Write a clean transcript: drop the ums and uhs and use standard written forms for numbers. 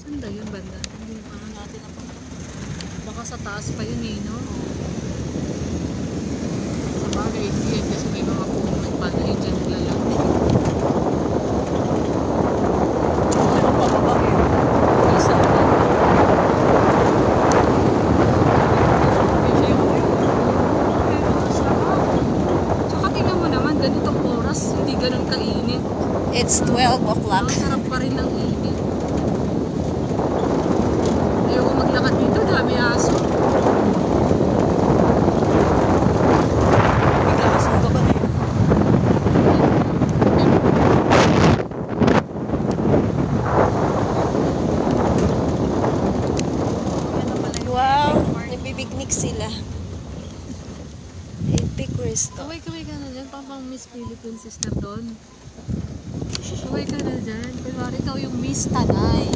Sanda yun banda? Hindi pa natin na. Baka sa taas pa yun eh, no? Sa bagay, hindi yan kasi may mga puno pa na yun dyan lalaki. Ano pa ba yun? Isa na. Tsaka tingnan mo naman, ganitong oras, hindi ganun kainit. It's 12 o'clock. Masarap pa rin ng init. Ayoko maglakad dito, dami aso. Magkakasang ka ba na yun? Wow, nabibignik sila. Epic resto. Kaway ka na dyan, pang Miss Philippine sister doon. Kaway ka na dyan. Kunwari ikaw yung Miss Tanay.